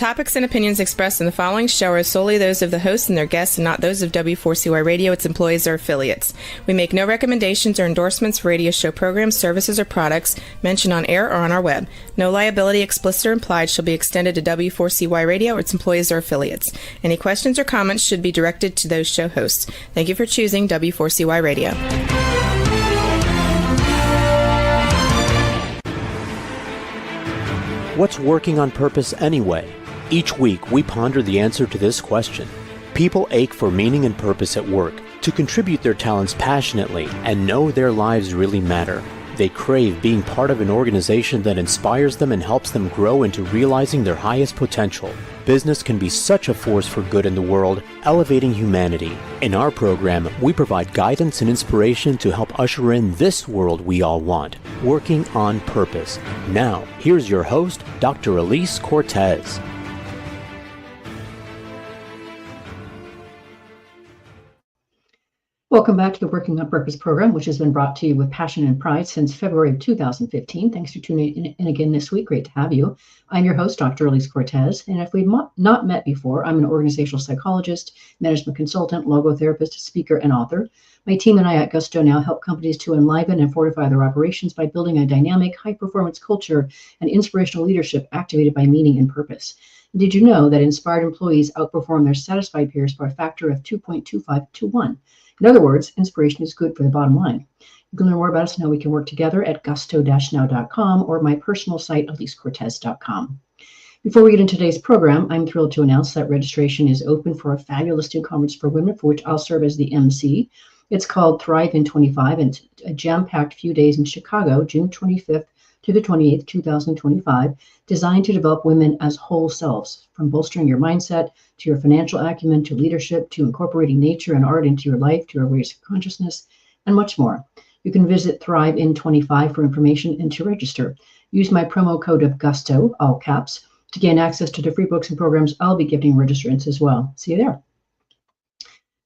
topics and opinions expressed in the following show are solely those of the host and their guests and not those of W4CY Radio, its employees, or affiliates. We make no recommendations or endorsements for radio show programs, services, or products mentioned on air or on our web. No liability, explicit or implied, shall be extended to W4CY Radio or its employees or affiliates. Any questions or comments should be directed to those show hosts. Thank you for choosing W4CY Radio. What's working on purpose anyway? Each week, we ponder the answer to this question. People ache for meaning and purpose at work, to contribute their talents passionately and know their lives really matter. They crave being part of an organization that inspires them and helps them grow into realizing their highest potential. Business can be such a force for good in the world, elevating humanity. In our program, we provide guidance and inspiration to help usher in this world we all want, working on purpose. Now, here's your host, Dr. Elise Cortez. Welcome back to the Working on Purpose program, which has been brought to you with passion and pride since February of 2015. Thanks for tuning in again this week. Great to have you. I'm your host, Dr. Elise Cortez, and if we've not met before, I'm an organizational psychologist, management consultant, logotherapist, speaker, and author. My team and I at Gusto now help companies to enliven and fortify their operations by building a dynamic, high-performance culture and inspirational leadership activated by meaning and purpose. Did you know that inspired employees outperform their satisfied peers by a factor of 2.25 to 1? In other words, inspiration is good for the bottom line. You can learn more about us and how we can work together at gusto-now.com or my personal site, elisecortez.com. Before we get into today's program, I'm thrilled to announce that registration is open for a fabulous new conference for women, for which I'll serve as the MC. It's called Thrive in 25, and it's a jam-packed few days in Chicago, June 25th to the 28th, 2025, designed to develop women as whole selves, from bolstering your mindset, to your financial acumen, to leadership, to incorporating nature and art into your life, to your ways of consciousness, and much more. You can visit Thrive in 25 for information and to register. Use my promo code of GUSTO, all caps, to gain access to the free books and programs I'll be giving registrants as well. See you there.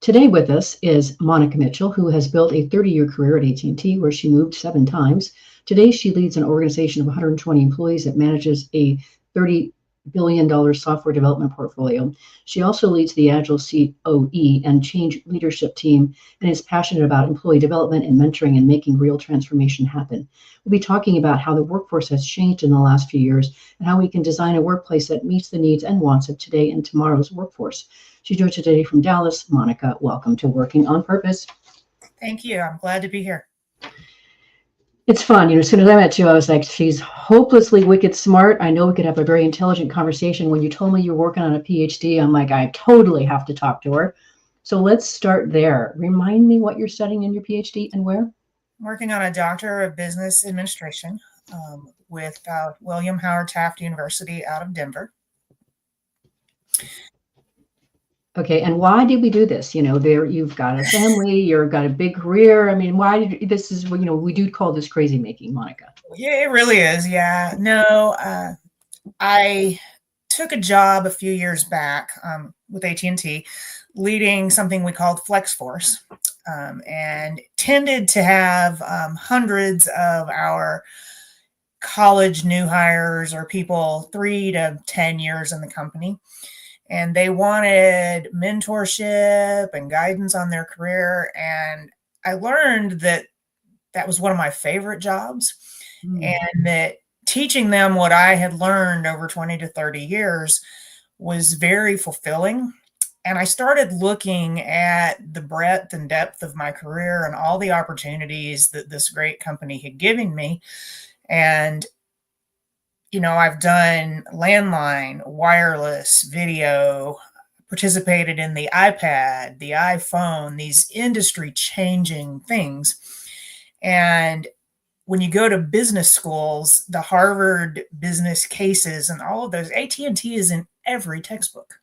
Today with us is Monica Mitchell, who has built a 30-year career at AT&T, where she moved 7 times. Today, she leads an organization of 120 employees that manages a $30 billion software development portfolio. She also leads the Agile COE and Change Leadership team and is passionate about employee development and mentoring and making real transformation happen. We'll be talking about how the workforce has changed in the last few years and how we can design a workplace that meets the needs and wants of today and tomorrow's workforce. She joins today from Dallas. Monica, welcome to Working on Purpose. Thank you. I'm glad to be here. It's fun. As soon as I met you, I was like, she's hopelessly wicked smart. I know we could have a very intelligent conversation. When you told me you were working on a PhD, I'm like, I totally have to talk to her. So let's start there. Remind me what you're studying in your PhD and where? I'm working on a Doctor of Business Administration with William Howard Taft University out of Denver. Okay, and why did we do this? There you've got a family, you've got a big career. I mean, why did this is we do call this crazy making, Monica. Yeah, it really is. Yeah, no, I took a job a few years back with AT&T, leading something we called FlexForce, and tended to have hundreds of our college new hires or people 3 to 10 years in the company. And they wanted mentorship and guidance on their career. And I learned that that was one of my favorite jobs, and that teaching them what I had learned over 20 to 30 years was very fulfilling. And I started looking at the breadth and depth of my career and all the opportunities that this great company had given me. And I've done landline, wireless, video, participated in the iPad, the iPhone, these industry-changing things. And when you go to business schools, the Harvard business cases and all of those, AT&T is in every textbook.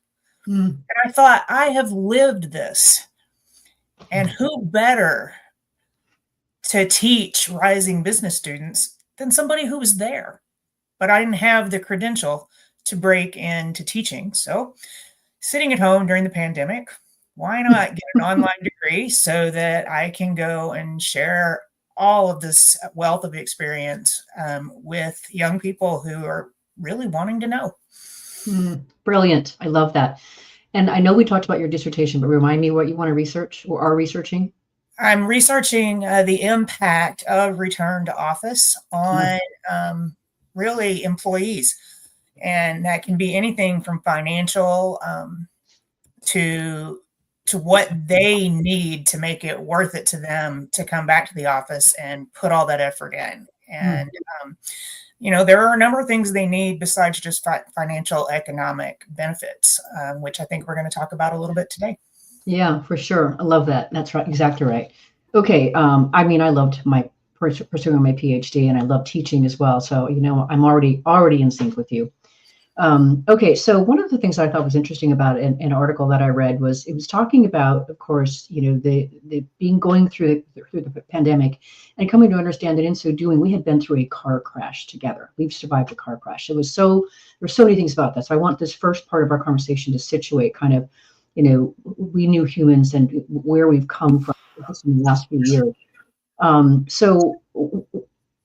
And I thought, I have lived this. And who better to teach rising business students than somebody who was there? But I didn't have the credential to break into teaching. So sitting at home during the pandemic, why not get an online degree so that I can go and share all of this wealth of experience with young people who are really wanting to know. Brilliant. I love that. And I know we talked about your dissertation, but remind me what you want to research or are researching. I'm researching the impact of return to office on really employees. And that can be anything from financial to what they need to make it worth it to them to come back to the office and put all that effort in. And there are a number of things they need besides just financial economic benefits, which I think we're going to talk about a little bit today. Yeah, for sure. I love that. That's right. Exactly right. Okay. I mean, I loved pursuing my PhD, and I love teaching as well. So, I'm already in sync with you. Okay. So one of the things I thought was interesting about an article that I read was it was talking about, of course, the going through the pandemic and coming to understand that in so doing, we had been through a car crash together. We've survived a car crash. There's so many things about that. So I want this first part of our conversation to situate kind of, we new humans and where we've come from in the last few years. So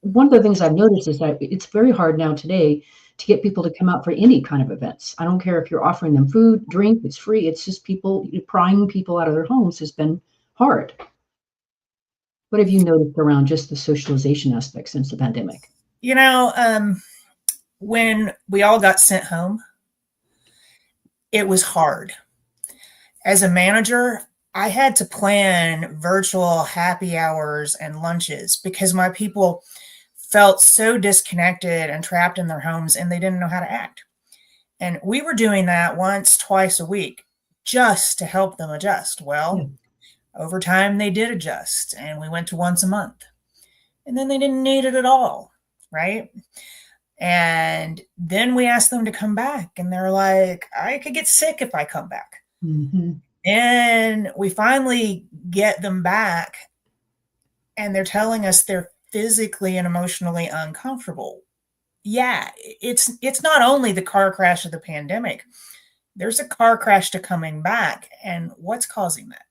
one of the things I've noticed is that it's very hard now today to get people to come out for any kind of events. I don't care if you're offering them food, drink, it's free. It's just prying people out of their homes has been hard. What have you noticed around just the socialization aspect since the pandemic? When we all got sent home, it was hard. As a manager, I had to plan virtual happy hours and lunches because my people felt so disconnected and trapped in their homes and they didn't know how to act. And we were doing that once, twice a week just to help them adjust. Well, over time they did adjust and we went to once a month and then they didn't need it at all. Right. And then we asked them to come back and they're like, I could get sick if I come back. And we finally get them back and they're telling us they're physically and emotionally uncomfortable. Yeah, it's not only the car crash of the pandemic. There's a car crash to coming back. And what's causing that?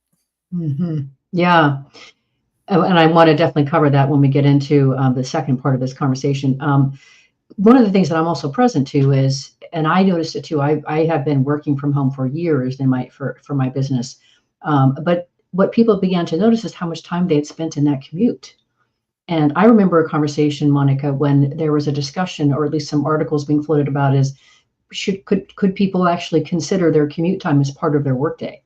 Yeah. And I want to definitely cover that when we get into the second part of this conversation. One of the things that I'm also present to is, and I noticed it too, I have been working from home for years for my business. But what people began to notice is how much time they had spent in that commute. And I remember a conversation, Monica, when there was a discussion, or at least some articles being floated about could people actually consider their commute time as part of their workday?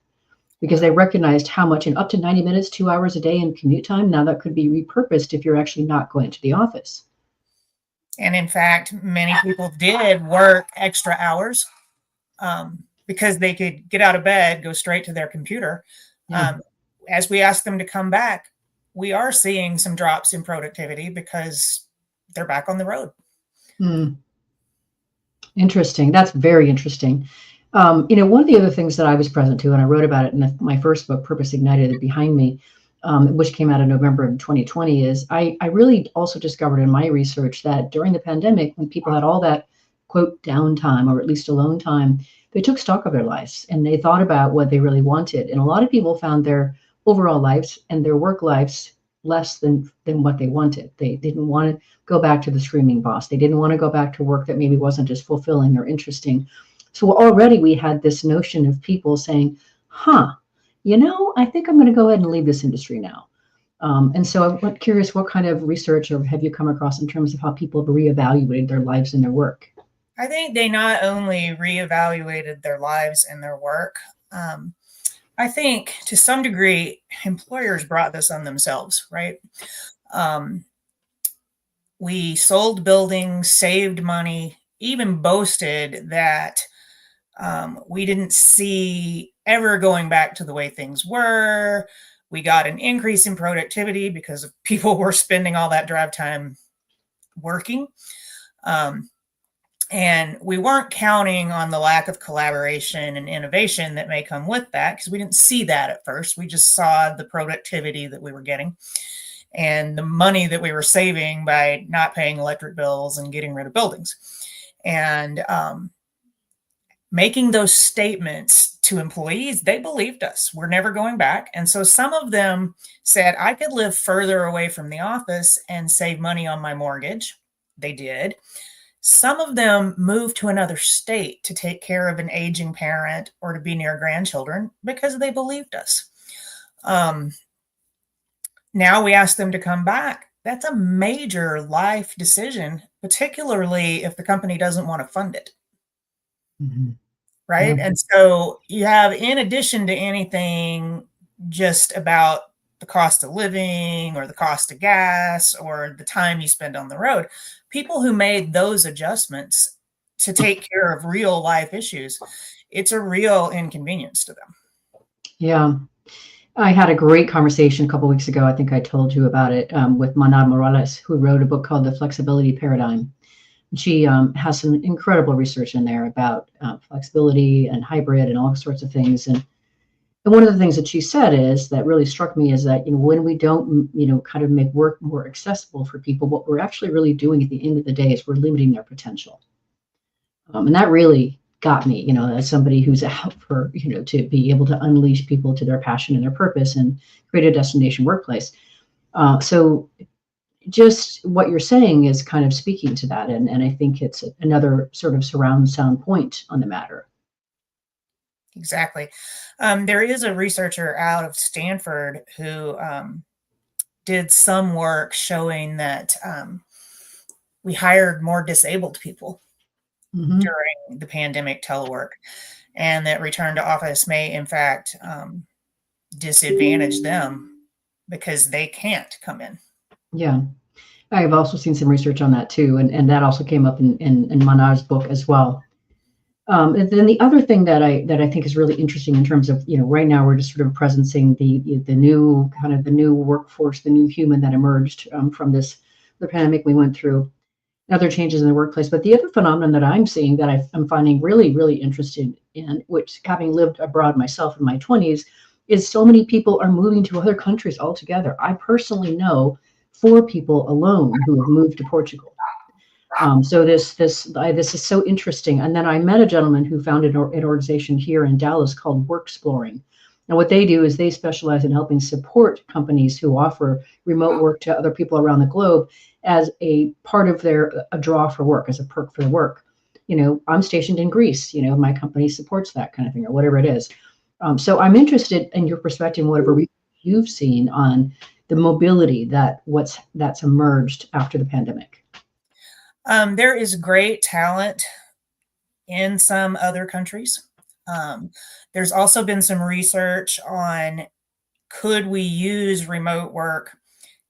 Because they recognized how much in up to 90 minutes, 2 hours a day in commute time, now that could be repurposed if you're actually not going to the office. And in fact, many people did work extra hours because they could get out of bed, go straight to their computer. As we ask them to come back, we are seeing some drops in productivity because they're back on the road. Interesting. That's very interesting. One of the other things that I was present to, and I wrote about it in my first book, Purpose Ignited, behind me, which came out in November of 2020, is I really also discovered in my research that during the pandemic, when people had all that, quote, downtime, or at least alone time, they took stock of their lives and they thought about what they really wanted. And a lot of people found their overall lives and their work lives less than what they wanted. They didn't want to go back to the screaming boss. They didn't want to go back to work that maybe wasn't as fulfilling or interesting. So already we had this notion of people saying, I think I'm going to go ahead and leave this industry now. And so I'm curious, what kind of research or have you come across in terms of how people have reevaluated their lives and their work? I think they not only reevaluated their lives and their work, I think to some degree, employers brought this on themselves, right? We sold buildings, saved money, even boasted that we didn't see ever going back to the way things were. We got an increase in productivity because people were spending all that drive time working. And we weren't counting on the lack of collaboration and innovation that may come with that, because we didn't see that at first. We just saw the productivity that we were getting and the money that we were saving by not paying electric bills and getting rid of buildings. And making those statements to employees, they believed us. We're never going back. And so some of them said, I could live further away from the office and save money on my mortgage. They did. Some of them moved to another state to take care of an aging parent or to be near grandchildren because they believed us. Now we ask them to come back. That's a major life decision, particularly if the company doesn't want to fund it. Mm-hmm. Right. Yeah. And so you have, in addition to anything just about the cost of living or the cost of gas or the time you spend on the road, people who made those adjustments to take care of real life issues, it's a real inconvenience to them. Yeah. I had a great conversation a couple of weeks ago. I think I told you about it with Mana Morales, who wrote a book called The Flexibility Paradigm. She has some incredible research in there about flexibility and hybrid and all sorts of things. And one of the things that she said is that really struck me is that, when we don't, kind of make work more accessible for people, what we're actually really doing at the end of the day is we're limiting their potential. And that really got me, as somebody who's out for, to be able to unleash people to their passion and their purpose and create a destination workplace. So just what you're saying is kind of speaking to that. And I think it's another sort of surround sound point on the matter. Exactly. There is a researcher out of Stanford who did some work showing that we hired more disabled people during the pandemic telework, and that return to office may, in fact, disadvantage them because they can't come in. Yeah. I've also seen some research on that too. And that also came up in Manar's book as well. And then the other thing that I think is really interesting in terms of, right now we're just sort of presencing the new workforce, the new human that emerged from the pandemic we went through, other changes in the workplace. But the other phenomenon that I'm seeing that I'm finding really, really interested in, which, having lived abroad myself in my 20s, is so many people are moving to other countries altogether. I personally know 4 people alone who have moved to Portugal. So this is so interesting. And then I met a gentleman who founded an organization here in Dallas called Worksploring. And what they do is they specialize in helping support companies who offer remote work to other people around the globe as a part of a draw for work, as a perk for the work. I'm stationed in Greece, my company supports that kind of thing, or whatever it is. So I'm interested in your perspective, whatever you've seen on the mobility that's emerged after the pandemic. There is great talent in some other countries. There's also been some research on, could we use remote work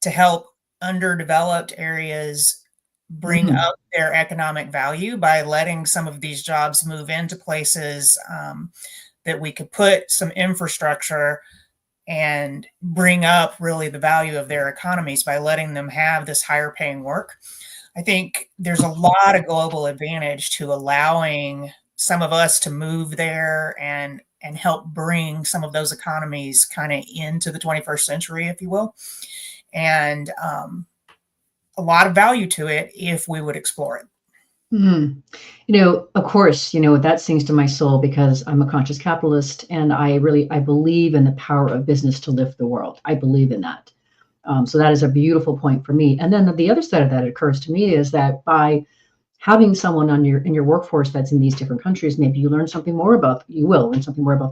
to help underdeveloped areas bring up their economic value by letting some of these jobs move into places that we could put some infrastructure and bring up really the value of their economies by letting them have this higher paying work. I think there's a lot of global advantage to allowing some of us to move there and help bring some of those economies kind of into the 21st century, if you will, and a lot of value to it if we would explore it. Of course, that sings to my soul because I'm a conscious capitalist, and I believe in the power of business to lift the world. I believe in that. So that is a beautiful point for me. And then the other side of that occurs to me is that by having someone in your workforce that's in these different countries, maybe you will learn something more about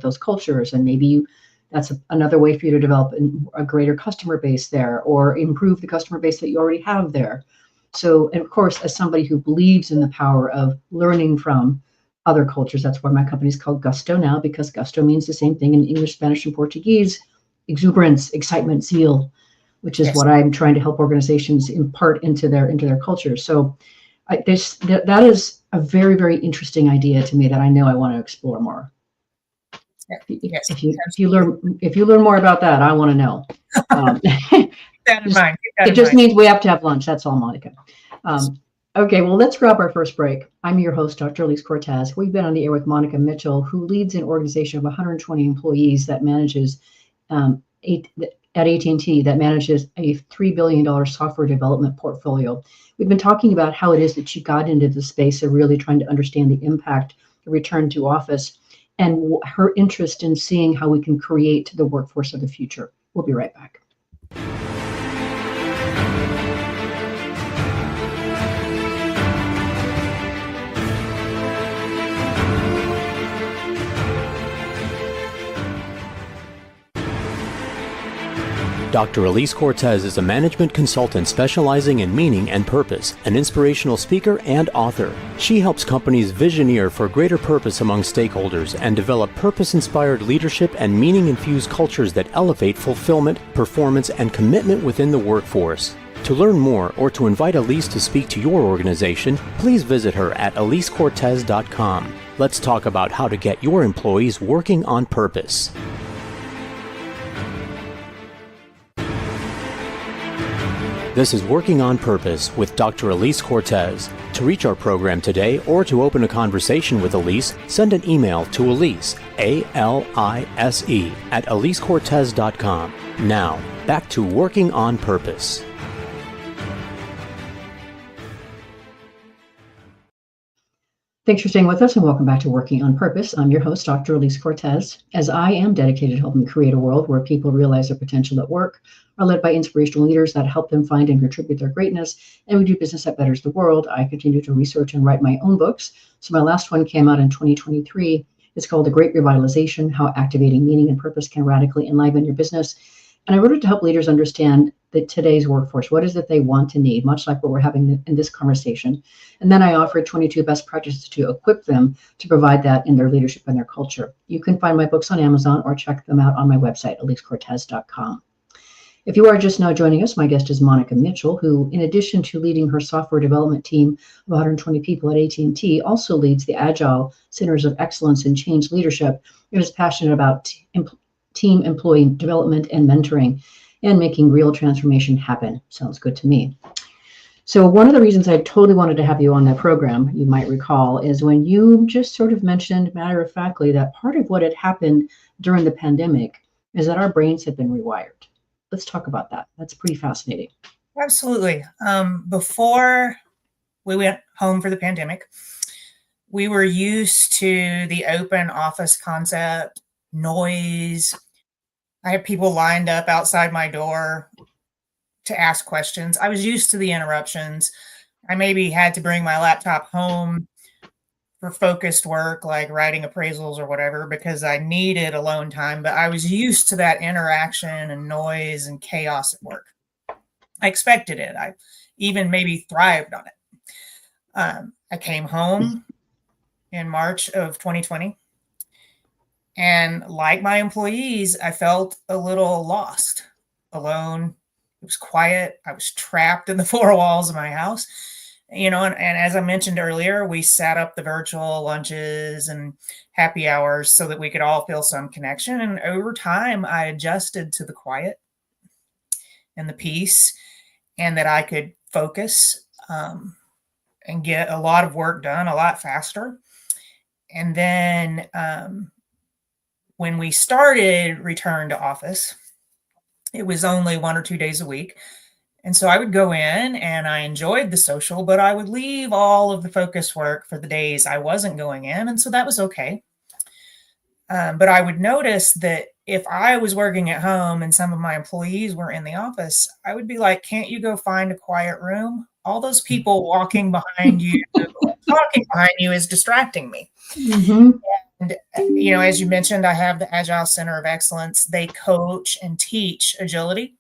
those cultures, and maybe that's another way for you to develop a greater customer base there, or improve the customer base that you already have there. So, and of course, as somebody who believes in the power of learning from other cultures, that's why my company is called Gusto now, because gusto means the same thing in English, Spanish, and Portuguese: exuberance, excitement, zeal, which is what I'm trying to help organizations impart into their culture. So that is a very, very interesting idea to me that I know I want to explore more. If you learn more about that, I want to know. Keep that in mind. It just means we have to have lunch. That's all, Monica. Okay, well, let's grab our first break. I'm your host, Dr. Elise Cortez. We've been on the air with Monica Mitchell, who leads an organization of 120 employees that manages at AT&T that manages a $3 billion software development portfolio. We've been talking about how it is that she got into the space of really trying to understand the impact of return to office and her interest in seeing how we can create the workforce of the future. We'll be right back. Dr. Elise Cortez is a management consultant specializing in meaning and purpose, an inspirational speaker and author. She helps companies visioneer for greater purpose among stakeholders and develop purpose-inspired leadership and meaning-infused cultures that elevate fulfillment, performance, and commitment within the workforce. To learn more or to invite Elise to speak to your organization, please visit her at elisecortez.com. Let's talk about how to get your employees working on purpose. This is Working on Purpose with Dr. Elise Cortez. To reach our program today or to open a conversation with Elise, send an email to Elise, A-L-I-S-E, at elisecortez.com. Now, back to Working on Purpose. Thanks for staying with us and welcome back to Working on Purpose. I'm your host, Dr. Elise Cortez, as I am dedicated to helping create a world where people realize their potential at work, are led by inspirational leaders that help them find and contribute their greatness, and we do business that betters the world. I continue to research and write my own books. So my last one came out in 2023. It's called The Great Revitalization, How Activating Meaning and Purpose Can Radically Enliven Your Business. And I wrote it to help leaders understand that today's workforce, what is it they want to need, much like what we're having in this conversation. And then I offered 22 best practices to equip them to provide that in their leadership and their culture. You can find my books on Amazon or check them out on my website, elisecortez.com. If you are just now joining us, my guest is Monica Mitchell, who, in addition to leading her software development team of 120 people at AT&T, also leads the Agile Centers of Excellence in Change Leadership and is passionate about team employee development and mentoring and making real transformation happen. Sounds good to me. So one of the reasons I totally wanted to have you on the program, you might recall, is when you just sort of mentioned matter-of-factly that part of what had happened during the pandemic is that our brains have been rewired. Let's talk about that. That's pretty fascinating. Absolutely. Before we went home for the pandemic, we were used to the open office concept, noise. I had people lined up outside my door to ask questions. I was used to the interruptions. I maybe had to bring my laptop home for focused work, like writing appraisals or whatever, because I needed alone time. But I was used to that interaction and noise and chaos at work. I expected it. I even maybe thrived on it. I came home in March of 2020. And like my employees, I felt a little lost, alone. It was quiet. I was trapped in the four walls of my house. And as I mentioned earlier, we set up the virtual lunches and happy hours so that we could all feel some connection. And over time, I adjusted to the quiet and the peace, and that I could focus and get a lot of work done a lot faster. And then when we started return to office, it was only 1 or 2 days a week. And so I would go in and I enjoyed the social, but I would leave all of the focus work for the days I wasn't going in. And so that was okay. But I would notice that if I was working at home and some of my employees were in the office, I would be like, can't you go find a quiet room? All those people walking behind you, talking behind you is distracting me. Mm-hmm. And, as you mentioned, I have the Agile Center of Excellence. They coach and teach agility.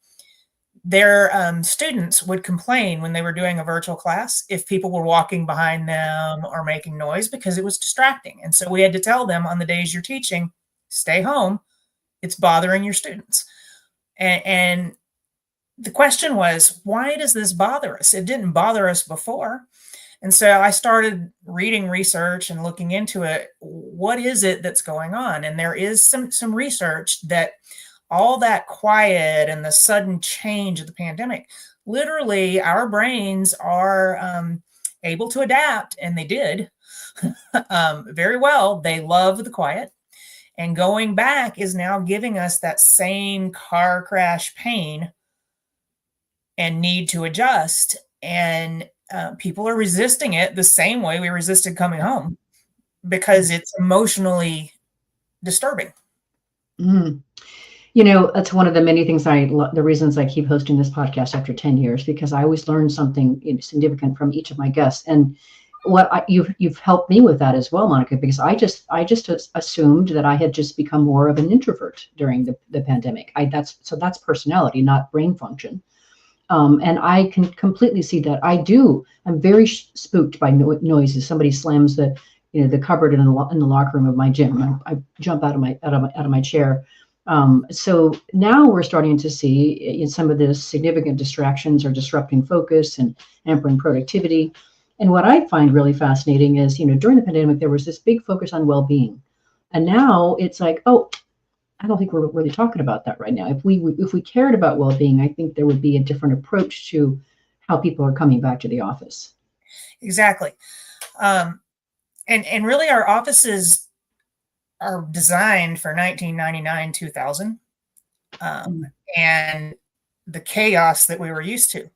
Their students would complain when they were doing a virtual class if people were walking behind them or making noise because it was distracting. And so we had to tell them on the days you're teaching, stay home. It's bothering your students. And the question was, why does this bother us? It didn't bother us before. And so I started reading research and looking into it. What is it that's going on? And there is some research that all that quiet and the sudden change of the pandemic, literally our brains are able to adapt, and they did very well. They love the quiet. And going back is now giving us that same car crash pain and need to adjust. And people are resisting it the same way we resisted coming home because it's emotionally disturbing. Mm. That's one of the many things the reasons I keep hosting this podcast after 10 years, because I always learn something significant from each of my guests. And you've helped me with that as well, Monica, because I just assumed that I had just become more of an introvert during the pandemic. That's personality, not brain function. And I can completely see that. I'm very spooked by noises. Somebody slams the cupboard in the locker room of my gym. I jump out of my chair. So now we're starting to see some of the significant distractions are disrupting focus and hampering productivity. And what I find really fascinating is, during the pandemic, there was this big focus on well-being. And now it's like, oh, I don't think we're really talking about that right now. If we cared about well-being, I think there would be a different approach to how people are coming back to the office. Exactly. And really our offices are designed for 1999, 2000, and the chaos that we were used to.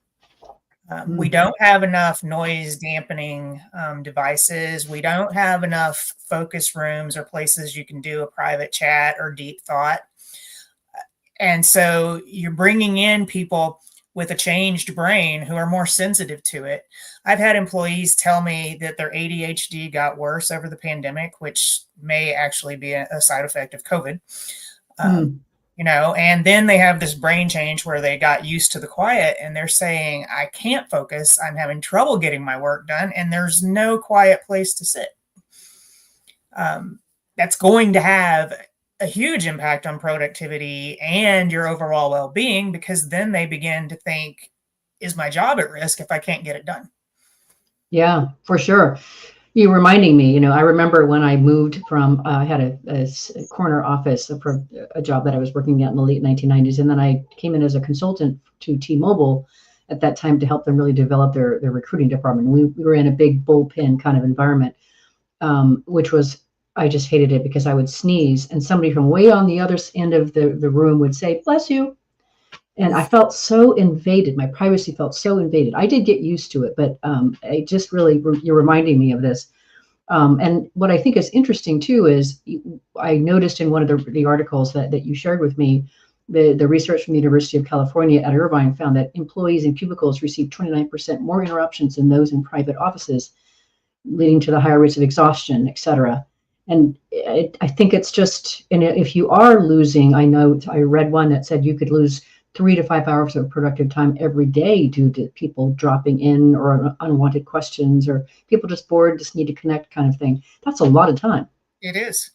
We don't have enough noise dampening devices. We don't have enough focus rooms or places you can do a private chat or deep thought. And so you're bringing in people with a changed brain who are more sensitive to it. I've had employees tell me that their ADHD got worse over the pandemic, which may actually be a side effect of COVID. And then they have this brain change where they got used to the quiet and they're saying, I can't focus. I'm having trouble getting my work done. And there's no quiet place to sit. That's going to have a huge impact on productivity and your overall well-being, because then they begin to think, is my job at risk if I can't get it done? Yeah, for sure. You're reminding me, I remember when I moved from, I had a corner office for a job that I was working at in the late 1990s. And then I came in as a consultant to T-Mobile at that time to help them really develop their recruiting department. We were in a big bullpen kind of environment, which was, I just hated it because I would sneeze and somebody from way on the other end of the room would say, bless you. And I felt so invaded. My privacy felt so invaded. I did get used to it, but I just really, you're reminding me of this. And what I think is interesting too is I noticed in one of the articles that you shared with me, the research from the University of California at Irvine found that employees in cubicles received 29% more interruptions than those in private offices, leading to the higher rates of exhaustion, et cetera. And I think it's just, and if you are losing, I read one that said you could lose 3 to 5 hours of productive time every day due to people dropping in or unwanted questions or people just bored, just need to connect kind of thing. That's a lot of time. It is.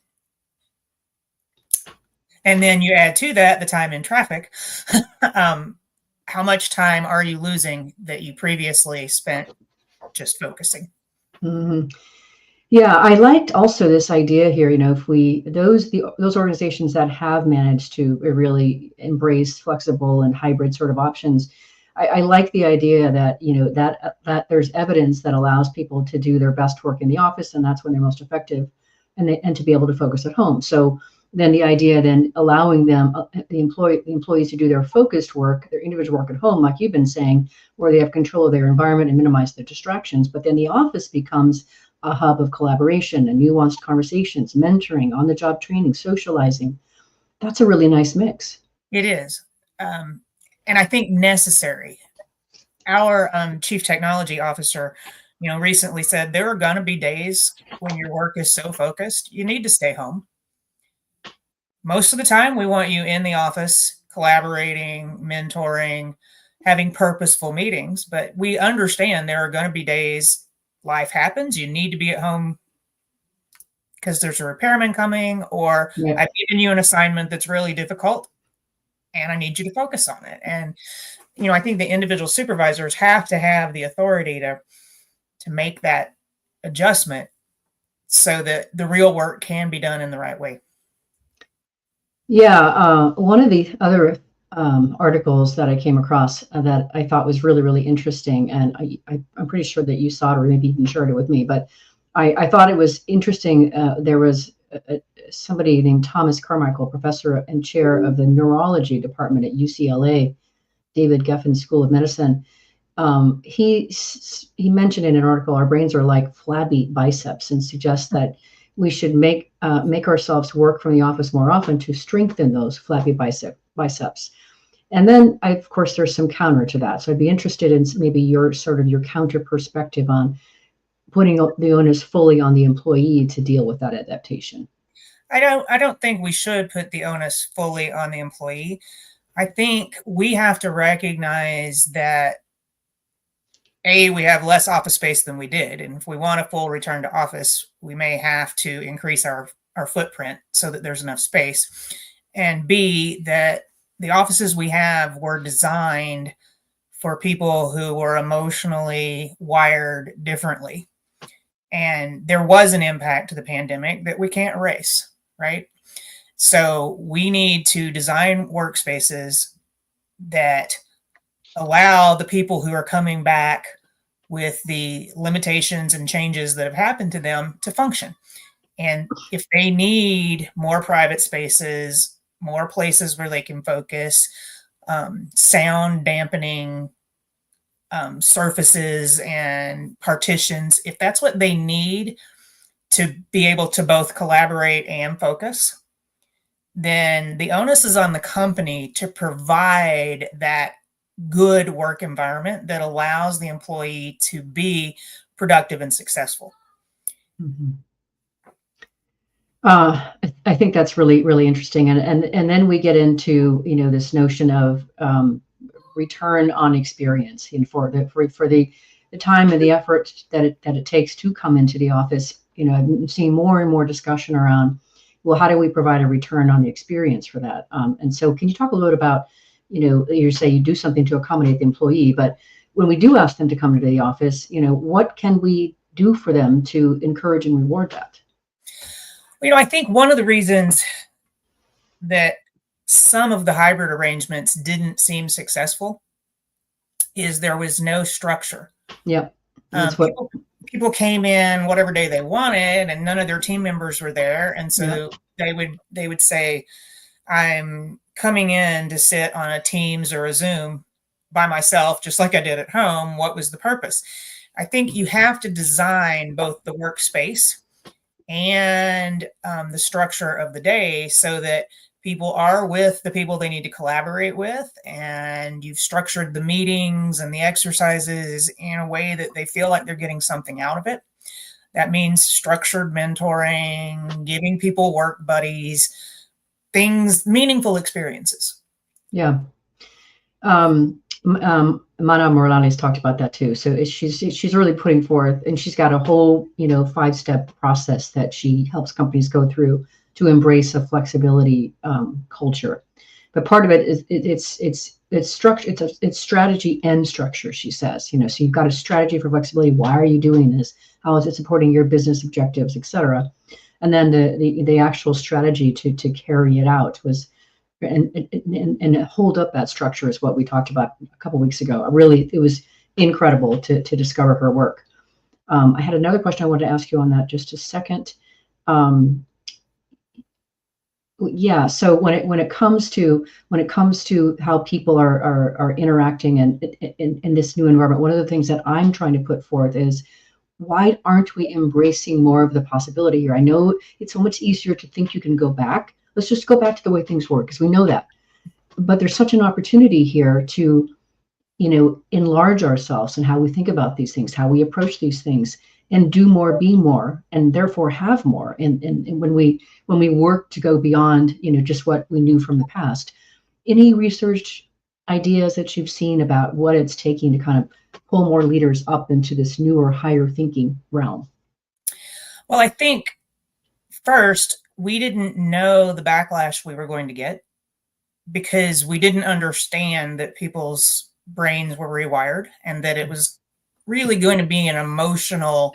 And then you add to that the time in traffic. How much time are you losing that you previously spent just focusing? Mm-hmm. Yeah, I liked also this idea here, if those organizations that have managed to really embrace flexible and hybrid sort of options, I like the idea that, that there's evidence that allows people to do their best work in the office, and that's when they're most effective, and to be able to focus at home. So then the idea then allowing them, the employees to do their focused work, their individual work at home, like you've been saying, where they have control of their environment and minimize their distractions. But then the office becomes a hub of collaboration and nuanced conversations, mentoring, on-the-job training, socializing. That's a really nice mix. It is. And I think necessary. Our chief technology officer, recently said there are going to be days when your work is so focused, you need to stay home. Most of the time, we want you in the office, collaborating, mentoring, having purposeful meetings. But we understand there are going to be days life happens. You need to be at home because there's a repairman coming, or I've given you an assignment that's really difficult and I need you to focus on it. And, I think the individual supervisors have to have the authority to make that adjustment so that the real work can be done in the right way. Yeah. One of the other articles that I came across that I thought was really, really interesting, and I'm pretty sure that you saw it or maybe even shared it with me, but I thought it was interesting. There was somebody named Thomas Carmichael, professor and chair of the neurology department at UCLA, David Geffen School of Medicine. He mentioned in an article, our brains are like flabby biceps, and suggests that we should make ourselves work from the office more often to strengthen those flabby biceps. And then, of course, there's some counter to that. So I'd be interested in maybe your counter perspective on putting the onus fully on the employee to deal with that adaptation? I don't think we should put the onus fully on the employee. I think we have to recognize that we have less office space than we did. And if we want a full return to office, we may have to increase our footprint so that there's enough space. And B, that the offices we have were designed for people who were emotionally wired differently. And there was an impact to the pandemic that we can't erase, right? So we need to design workspaces that allow the people who are coming back with the limitations and changes that have happened to them to function. And if they need more private spaces, more places where they can focus, sound dampening surfaces and partitions, if that's what they need to be able to both collaborate and focus, then the onus is on the company to provide that good work environment that allows the employee to be productive and successful. Mm-hmm. I think that's really, really interesting. And then we get into, this notion of return on experience, and for the time and the effort that it takes to come into the office. I'm seeing more and more discussion around, well, how do we provide a return on the experience for that? And so can you talk a little bit about, you say you do something to accommodate the employee, but when we do ask them to come to the office, what can we do for them to encourage and reward that? I think one of the reasons that some of the hybrid arrangements didn't seem successful is there was no structure. Yep. People came in whatever day they wanted, and none of their team members were there. And so they would say, I'm coming in to sit on a Teams or a Zoom by myself, just like I did at home. What was the purpose? I think you have to design both the workspace and the structure of the day so that people are with the people they need to collaborate with, and you've structured the meetings and the exercises in a way that they feel like they're getting something out of it. That means structured mentoring, giving people work buddies, meaningful experiences. Yeah. Mana Morales talked about that too. So she's really putting forth, and she's got a whole, 5-step process that she helps companies go through to embrace a flexibility culture. But part of it is it's structure. It's strategy and structure, she says. So you've got a strategy for flexibility. Why are you doing this? How is it supporting your business objectives, et cetera? And then the actual strategy to carry it out was, and hold up that structure is what we talked about a couple of weeks ago. It was incredible to discover her work. I had another question I wanted to ask you on that, just a second. So when it comes to how people are interacting in this new environment, one of the things that I'm trying to put forth is, why aren't we embracing more of the possibility here? I know it's so much easier to think you can go back. Let's just go back to the way things work, because we know that. But there's such an opportunity here to, enlarge ourselves and how we think about these things, how we approach these things, and do more, be more, and therefore have more. And when we work to go beyond, just what we knew from the past. Any research ideas that you've seen about what it's taking to kind of pull more leaders up into this newer, higher thinking realm? Well, I think first, we didn't know the backlash we were going to get because we didn't understand that people's brains were rewired and that it was really going to be an emotional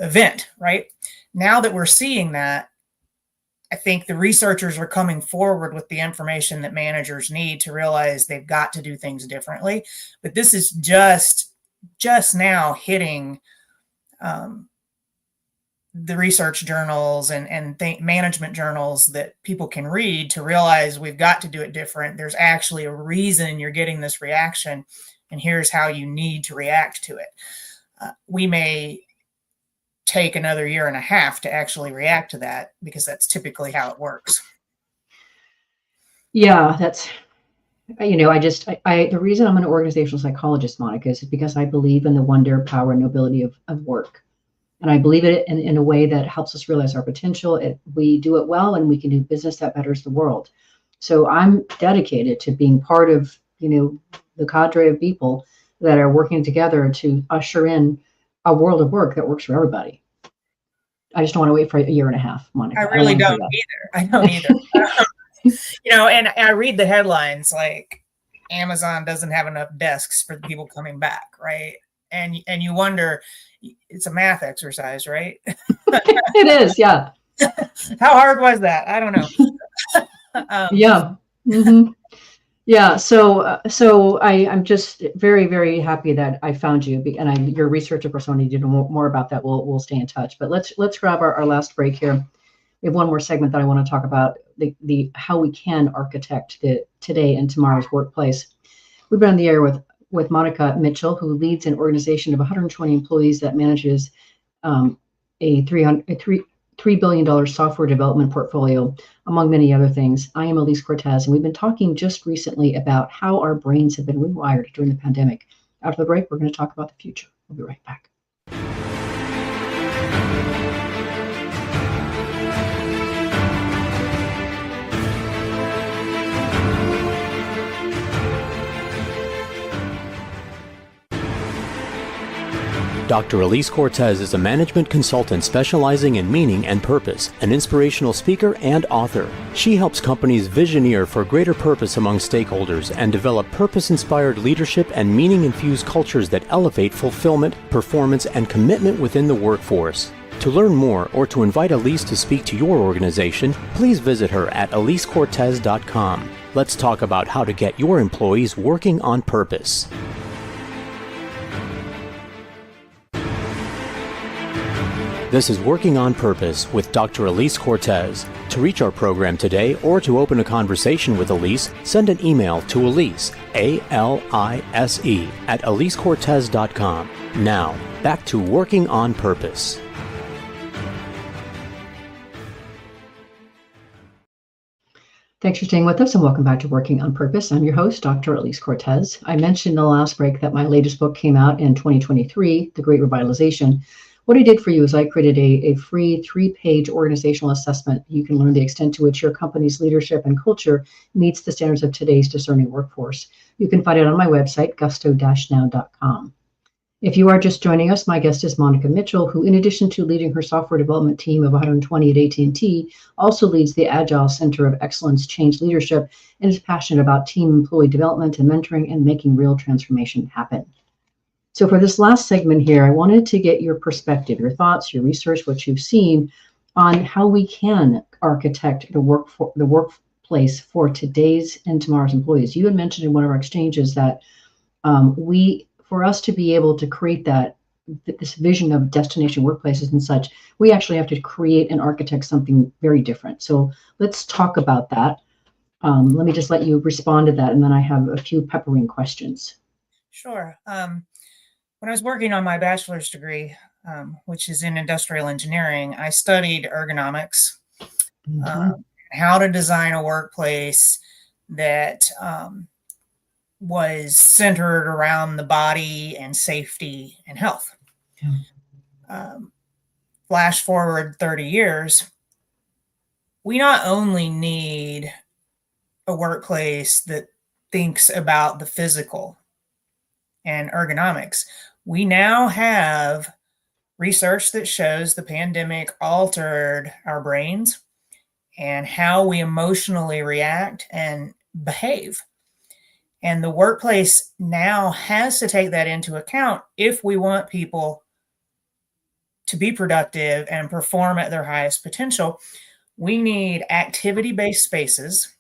event, right? Now that we're seeing that, I think the researchers are coming forward with the information that managers need to realize they've got to do things differently. But this is just now hitting the research journals and management journals that people can read to realize we've got to do it different. There's actually a reason you're getting this reaction, and here's how you need to react to it. We may take another 1.5 years to actually react to that, because that's typically how it works. Yeah, The reason I'm an organizational psychologist, Monica, is because I believe in the wonder, power, and nobility of work. And I believe it in a way that helps us realize our potential. We do it well, and we can do business that betters the world. So I'm dedicated to being part of, the cadre of people that are working together to usher in a world of work that works for everybody. I just don't want to wait for a year and a half, Monica. I really don't either. I don't either. And I read the headlines like Amazon doesn't have enough desks for the people coming back, right? And you wonder, it's a math exercise, right? It is, yeah. How hard was that? I don't know. Yeah. Mm-hmm. Yeah. So I'm just very, very happy that I found you, and your research, of course, I need to know more about that. We'll stay in touch. But let's grab our last break here. We have one more segment that I want to talk about, the how we can architect the today and tomorrow's workplace. We've been on the air with Monica Mitchell, who leads an organization of 120 employees that manages a $3 billion software development portfolio, among many other things. I am Elise Cortez, and we've been talking just recently about how our brains have been rewired during the pandemic. After the break, we're going to talk about the future. We'll be right back. Dr. Elise Cortez is a management consultant specializing in meaning and purpose, an inspirational speaker and author. She helps companies visioneer for greater purpose among stakeholders and develop purpose-inspired leadership and meaning-infused cultures that elevate fulfillment, performance, and commitment within the workforce. To learn more or to invite Elise to speak to your organization, please visit her at elisecortez.com. Let's talk about how to get your employees working on purpose. This is Working on Purpose with Dr. Elise Cortez. To reach our program today or to open a conversation with Elise, send an email to Elise, A-L-I-S-E, at elisecortez.com. Now, back to Working on Purpose. Thanks for staying with us, and welcome back to Working on Purpose. I'm your host, Dr. Elise Cortez. I mentioned in the last break that my latest book came out in 2023, The Great Revitalization. What I did for you is I created a free 3-page organizational assessment. You can learn the extent to which your company's leadership and culture meets the standards of today's discerning workforce. You can find it on my website, gusto-now.com. If you are just joining us, my guest is Monica Mitchell, who, in addition to leading her software development team of 120 at AT&T, also leads the Agile Center of Excellence Change Leadership and is passionate about team employee development and mentoring and making real transformation happen. So for this last segment here, I wanted to get your perspective, your thoughts, your research, what you've seen on how we can architect the workplace for today's and tomorrow's employees. You had mentioned in one of our exchanges that for us to be able to create this vision of destination workplaces and such, we actually have to create and architect something very different. So let's talk about that. Let me just let you respond to that, and then I have a few peppering questions. Sure. When I was working on my bachelor's degree, which is in industrial engineering, I studied ergonomics, how to design a workplace that was centered around the body and safety and health. Flash forward 30 years, we not only need a workplace that thinks about the physical and ergonomics, we now have research that shows the pandemic altered our brains and how we emotionally react and behave. And the workplace now has to take that into account if we want people to be productive and perform at their highest potential. We need activity-based spaces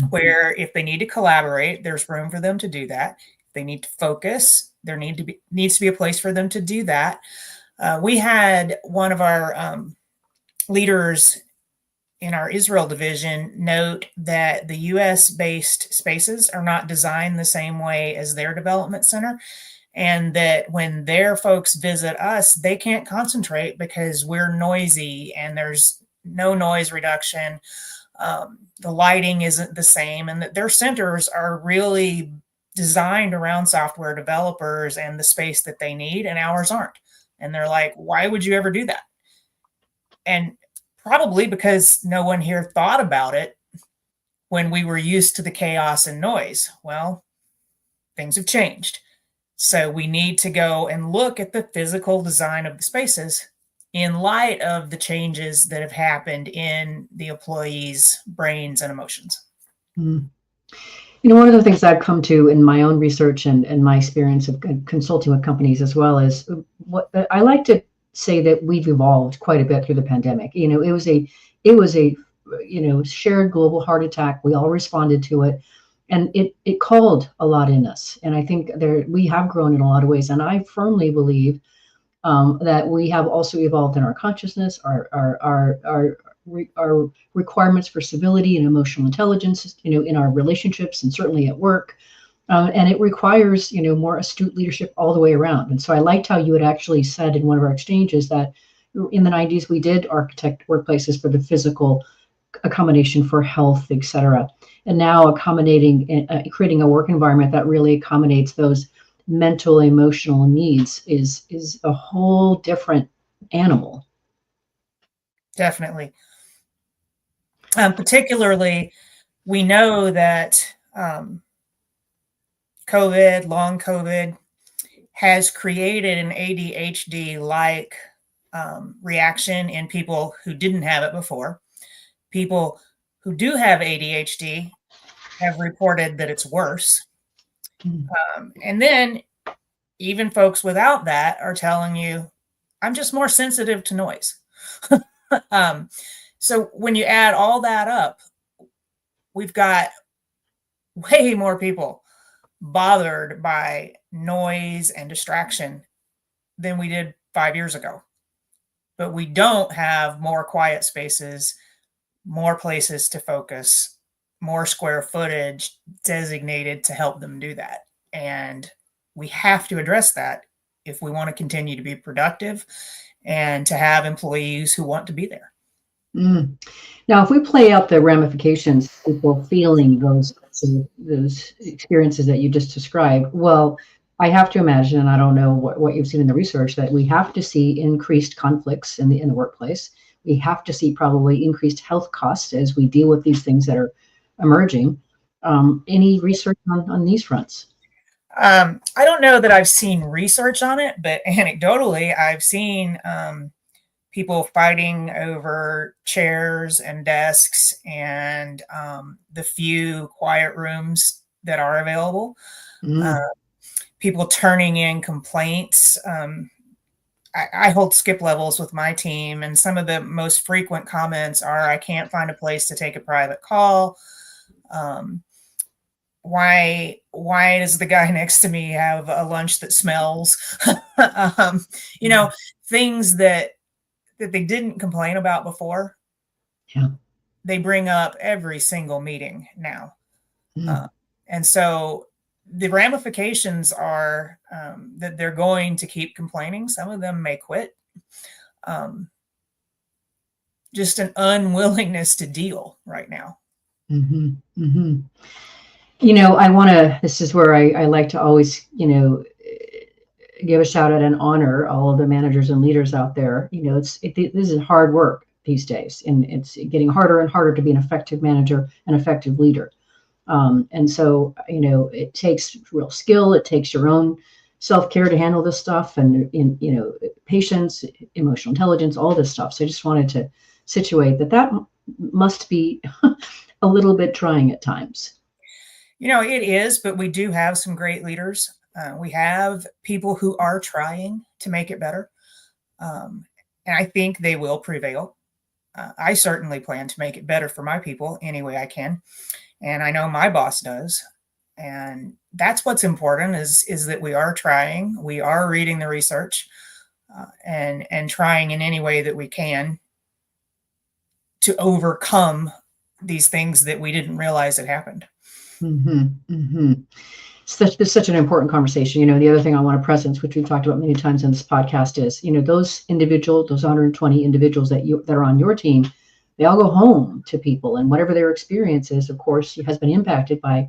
where if they need to collaborate, there's room for them to do that. If they need to focus, there needs to be a place for them to do that. We had one of our leaders in our Israel division note that the US-based spaces are not designed the same way as their development center, and that when their folks visit us, they can't concentrate because we're noisy and there's no noise reduction. The lighting isn't the same, and that their centers are really designed around software developers and the space that they need, and ours aren't. And they're like, why would you ever do that? And probably because no one here thought about it when we were used to the chaos and noise. Well, things have changed. So we need to go and look at the physical design of the spaces in light of the changes that have happened in the employees' brains and emotions. Mm. One of the things I've come to in my own research and my experience of consulting with companies as well is what I like to say that we've evolved quite a bit through the pandemic. It was a shared global heart attack. We all responded to it, and it called a lot in us. And I think we have grown in a lot of ways. And I firmly believe that we have also evolved in our consciousness, our requirements for civility and emotional intelligence, in our relationships and certainly at work. And it requires, more astute leadership all the way around. And so I liked how you had actually said in one of our exchanges that in the 90s, we did architect workplaces for the physical accommodation for health, et cetera. And now creating a work environment that really accommodates those mental, emotional needs is a whole different animal. Definitely. Particularly, we know that long COVID, has created an ADHD-like reaction in people who didn't have it before. People who do have ADHD have reported that it's worse. And then even folks without that are telling you, I'm just more sensitive to noise. So when you add all that up, we've got way more people bothered by noise and distraction than we did 5 years ago. But we don't have more quiet spaces, more places to focus, more square footage designated to help them do that. And we have to address that if we want to continue to be productive and to have employees who want to be there. Now, if we play out the ramifications, people feeling those experiences that you just described, well, I have to imagine, and I don't know what you've seen in the research, that we have to see increased conflicts in the workplace. We have to see probably increased health costs as we deal with these things that are emerging. Any research on these fronts? I don't know that I've seen research on it, but anecdotally, I've seen people fighting over chairs and desks and the few quiet rooms that are available. People turning in complaints. I hold skip levels with my team, and some of the most frequent comments are, I can't find a place to take a private call. Why does the guy next to me have a lunch that smells? Things that they didn't complain about before. Yeah. They bring up every single meeting now. And so the ramifications are that they're going to keep complaining. Some of them may quit. Just an unwillingness to deal right now. This is where I like to always, give a shout out and honor all of the managers and leaders out there. This is hard work these days, and it's getting harder and harder to be an effective manager, an effective leader. And so, it takes real skill. It takes your own self-care to handle this stuff, and patience, emotional intelligence, all this stuff. So I just wanted to situate that must be a little bit trying at times. It is, but we do have some great leaders. We have people who are trying to make it better. And I think they will prevail. I certainly plan to make it better for my people any way I can. And I know my boss does. And that's what's important is that we are trying, we are reading the research, and trying in any way that we can to overcome these things that we didn't realize had happened. Such an important conversation. The other thing I want to presence, which we've talked about many times on this podcast, is those 120 individuals that are on your team they all go home to people, and whatever their experience is, of course, has been impacted by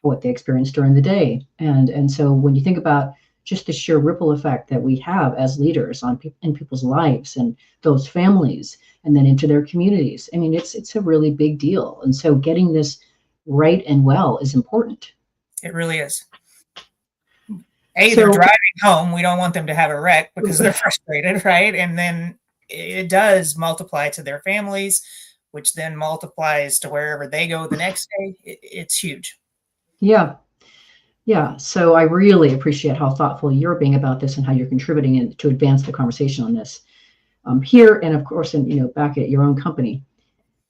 what they experienced during the day. And so when you think about just the sheer ripple effect that we have as leaders in people's lives and those families, and then into their communities, I mean, it's a really big deal. And so getting this right and well is important. It really is. They're driving home. We don't want them to have a wreck because they're frustrated, right? And then it does multiply to their families, which then multiplies to wherever they go the next day. It's huge. Yeah. Yeah. So I really appreciate how thoughtful you're being about this and how you're contributing to advance the conversation on this here. And of course, back at your own company.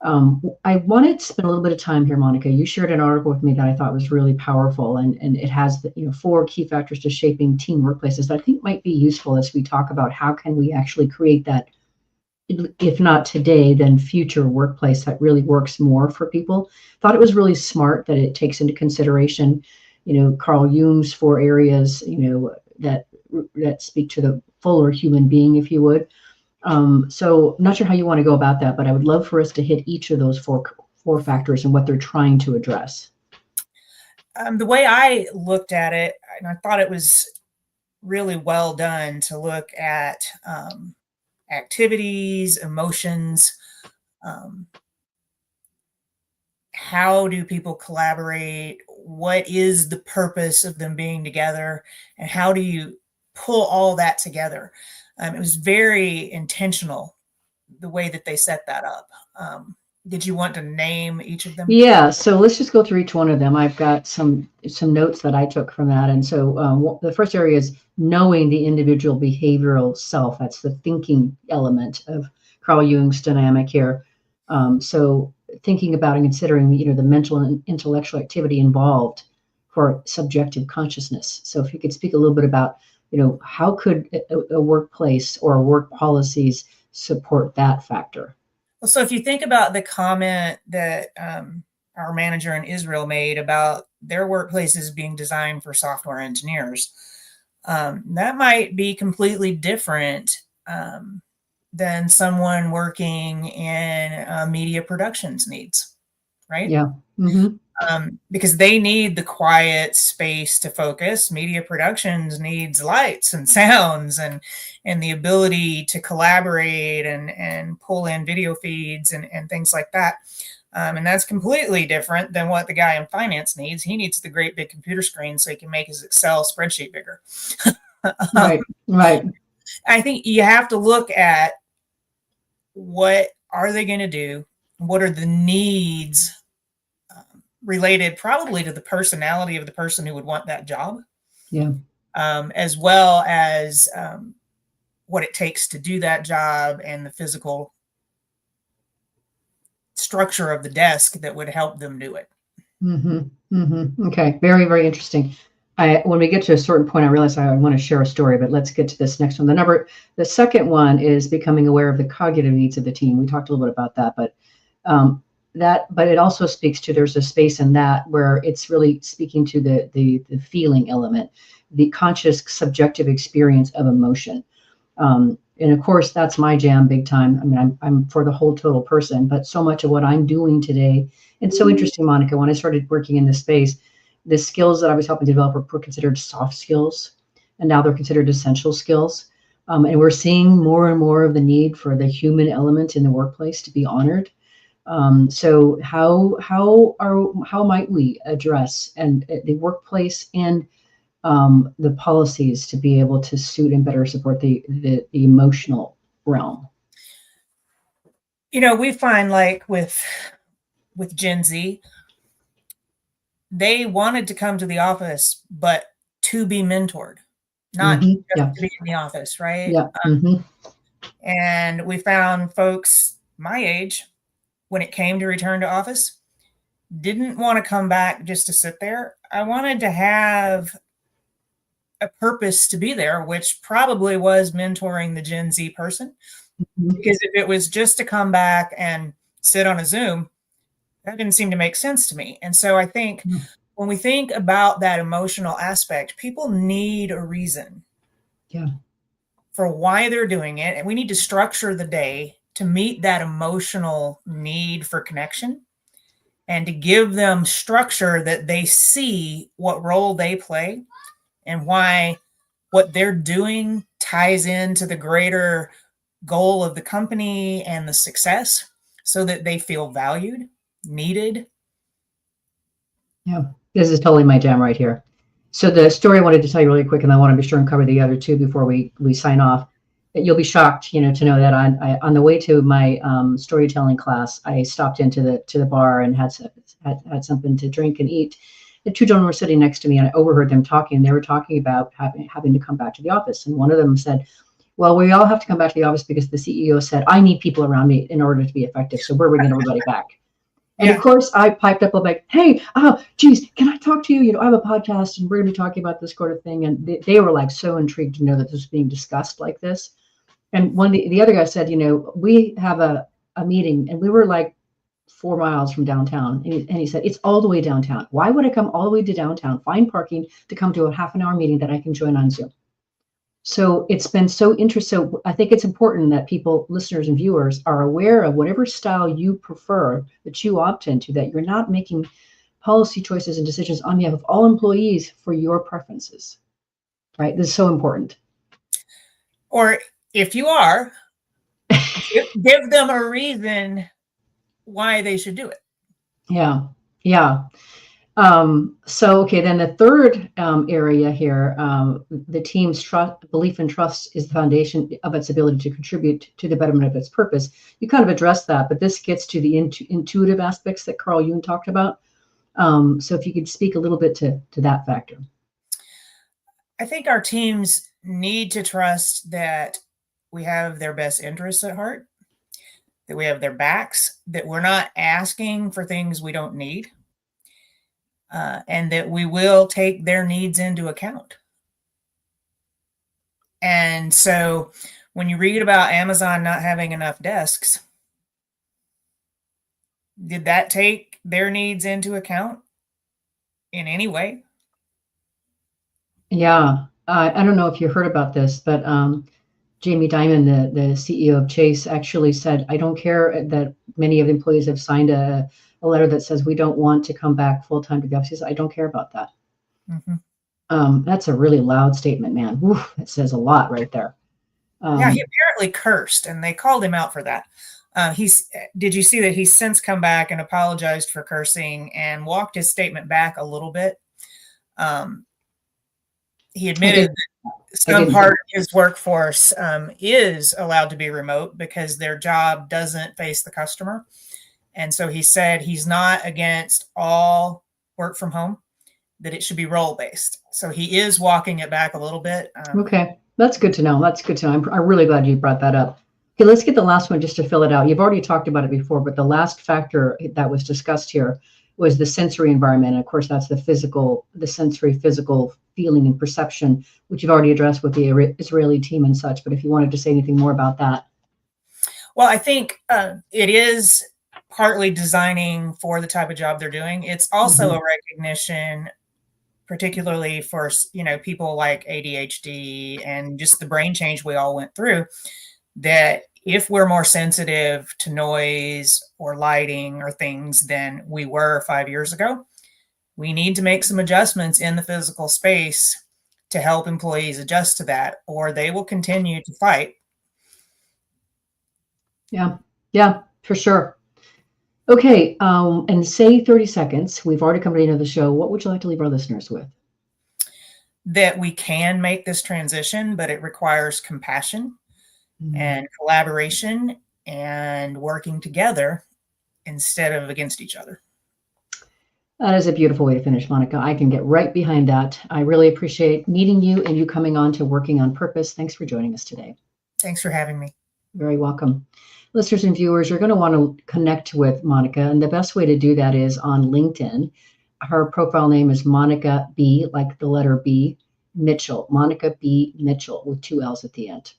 I wanted to spend a little bit of time here, Monica. You shared an article with me that I thought was really powerful, and it has 4 key factors to shaping teen workplaces that I think might be useful as we talk about how can we actually create that, if not today, then future workplace that really works more for people. Thought it was really smart that it takes into consideration, Carl Jung's 4 areas, that speak to the fuller human being, if you would. So I'm not sure how you want to go about that, but I would love for us to hit each of those four factors and what they're trying to address. The way I looked at it, and I thought it was really well done to look at activities, emotions, how do people collaborate, what is the purpose of them being together, and how do you pull all that together. It was very intentional, the way that they set that up. Did you want to name each of them? Yeah, so let's just go through each one of them. I've got some notes that I took from that. And so the first area is knowing the individual behavioral self. That's the thinking element of Carl Jung's dynamic here. So thinking about and considering, the mental and intellectual activity involved for subjective consciousness. So if you could speak a little bit about, how could a workplace or work policies support that factor? Well, so if you think about the comment that our manager in Israel made about their workplaces being designed for software engineers, that might be completely different than someone working in media productions needs, right? Yeah. Mm-hmm. Because they need the quiet space to focus. Media productions needs lights and sounds and the ability to collaborate and pull in video feeds and things like that. And that's completely different than what the guy in finance needs. He needs the great big computer screen so he can make his Excel spreadsheet bigger. Right. I think you have to look at what are they going to do? What are the needs related probably to the personality of the person who would want that job, as well as what it takes to do that job and the physical structure of the desk that would help them do it. Mm-hmm. Mm-hmm. Okay, very, very interesting. When we get to a certain point, I realize I want to share a story, but let's get to this next one. The second one is becoming aware of the cognitive needs of the team. We talked a little bit about that, but it also speaks to, there's a space in that where it's really speaking to the feeling element, the conscious subjective experience of emotion. And of course, that's my jam big time. I mean, I'm for the whole total person, but so much of what I'm doing today, and so interesting, Monica, when I started working in this space, the skills that I was helping develop were considered soft skills, and now they're considered essential skills. And we're seeing more and more of the need for the human element in the workplace to be honored. So how might we address and the workplace and the policies to be able to suit and better support the emotional realm? We find, like with Gen Z, they wanted to come to the office, but to be mentored, not just to be in the office, right? Yeah. And we found folks my age, when it came to return to office, didn't want to come back just to sit there. I wanted to have a purpose to be there, which probably was mentoring the Gen Z person. Because if it was just to come back and sit on a Zoom, that didn't seem to make sense to me. And so I think when we think about that emotional aspect, people need a reason for why they're doing it. And we need to structure the day to meet that emotional need for connection and to give them structure that they see what role they play and why what they're doing ties into the greater goal of the company and the success so that they feel valued, needed. Yeah, this is totally my jam right here. So the story I wanted to tell you really quick, and I want to be sure and cover the other two before we sign off. You'll be shocked, to know that on the way to my storytelling class, I stopped into the bar and had something to drink and eat. The two gentlemen were sitting next to me, and I overheard them talking. And they were talking about having to come back to the office. And one of them said, "Well, we all have to come back to the office because the CEO said I need people around me in order to be effective. So we're bringing everybody back." And Yeah. of course, I piped up like, "Hey, geez, can I talk to you? I have a podcast, and we're going to be talking about this sort of thing." And they were like so intrigued to know that this was being discussed like this. And the other guy said, "We have a meeting, and we were like 4 miles from downtown." And he said, "It's all the way downtown. Why would I come all the way to downtown, find parking to come to a half-an-hour meeting that I can join on Zoom?" So it's been so interesting. So I think it's important that people, listeners and viewers, are aware of whatever style you prefer, that you opt into, that you're not making policy choices and decisions on behalf of all employees for your preferences, right? This is so important. Or if you are, give them a reason why they should do it. Yeah. Yeah. So, okay, then the third area here, the team's belief and trust is the foundation of its ability to contribute to the betterment of its purpose. You kind of addressed that, but this gets to the intuitive aspects that Carl Jung talked about. So if you could speak a little bit to that factor. I think our teams need to trust that we have their best interests at heart, that we have their backs, that we're not asking for things we don't need. And that we will take their needs into account. And so when you read about Amazon not having enough desks, did that take their needs into account in any way? Yeah, I don't know if you heard about this, but Jamie Dimon, the CEO of Chase, actually said, "I don't care that many of the employees have signed a letter that says we don't want to come back full-time to the office. I don't care about that." Mm-hmm. That's a really loud statement, man. Oof, it says a lot right there. Yeah, he apparently cursed, and they called him out for that. Did you see that he's since come back and apologized for cursing and walked his statement back a little bit? He admitted that some part of his workforce is allowed to be remote because their job doesn't face the customer. And so he said he's not against all work from home, that it should be role-based. So he is walking it back a little bit. Okay, that's good to know. That's good to know. I'm really glad you brought that up. Okay, let's get the last one just to fill it out. You've already talked about it before, but the last factor that was discussed here was the sensory environment. And of course, that's the sensory, physical feeling and perception, which you've already addressed with the Israeli team and such. But if you wanted to say anything more about that. Well, I think it is partly designing for the type of job they're doing. It's also a recognition, particularly for, people like ADHD and just the brain change we all went through, that if we're more sensitive to noise or lighting or things than we were 5 years ago, we need to make some adjustments in the physical space to help employees adjust to that, or they will continue to fight. Yeah, for sure. Okay, and say 30 seconds. We've already come to the end of the show. What would you like to leave our listeners with? That we can make this transition, but it requires compassion and collaboration and working together instead of against each other. That is a beautiful way to finish, Monica. I can get right behind that. I really appreciate meeting you and you coming on to Working on Purpose. Thanks for joining us today. Thanks for having me. Very welcome. Listeners and viewers, you're going to want to connect with Monica, and the best way to do that is on LinkedIn. Her profile name is Monica B, like the letter B, Mitchell. Monica B. Mitchell with 2 L's at the end.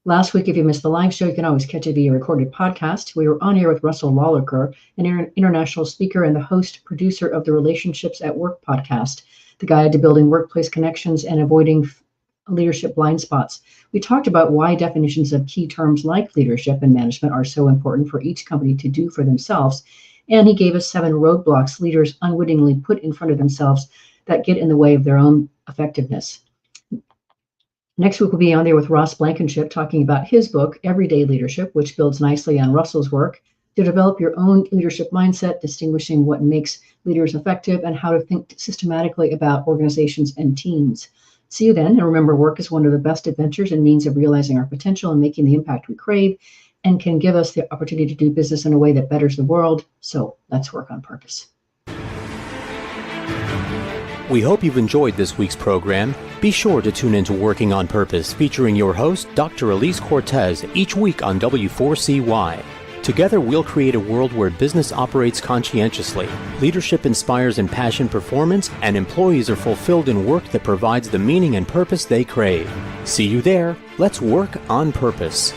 Last week, if you missed the live show, you can always catch it via recorded podcast. We were on air with Russell Lawlerker, an international speaker and the host, producer of the Relationships at Work podcast, the guide to building workplace connections and avoiding leadership blind spots. We talked about why definitions of key terms like leadership and management are so important for each company to do for themselves. And he gave us 7 roadblocks leaders unwittingly put in front of themselves that get in the way of their own effectiveness. Next week, we'll be on there with Ross Blankenship talking about his book, Everyday Leadership, which builds nicely on Russell's work to develop your own leadership mindset, distinguishing what makes leaders effective and how to think systematically about organizations and teams. See you then. And remember, work is one of the best adventures and means of realizing our potential and making the impact we crave, and can give us the opportunity to do business in a way that betters the world. So let's work on purpose. We hope you've enjoyed this week's program. Be sure to tune in to Working on Purpose, featuring your host, Dr. Elise Cortez, each week on W4CY. Together, we'll create a world where business operates conscientiously, leadership inspires impassioned performance, and employees are fulfilled in work that provides the meaning and purpose they crave. See you there. Let's work on purpose.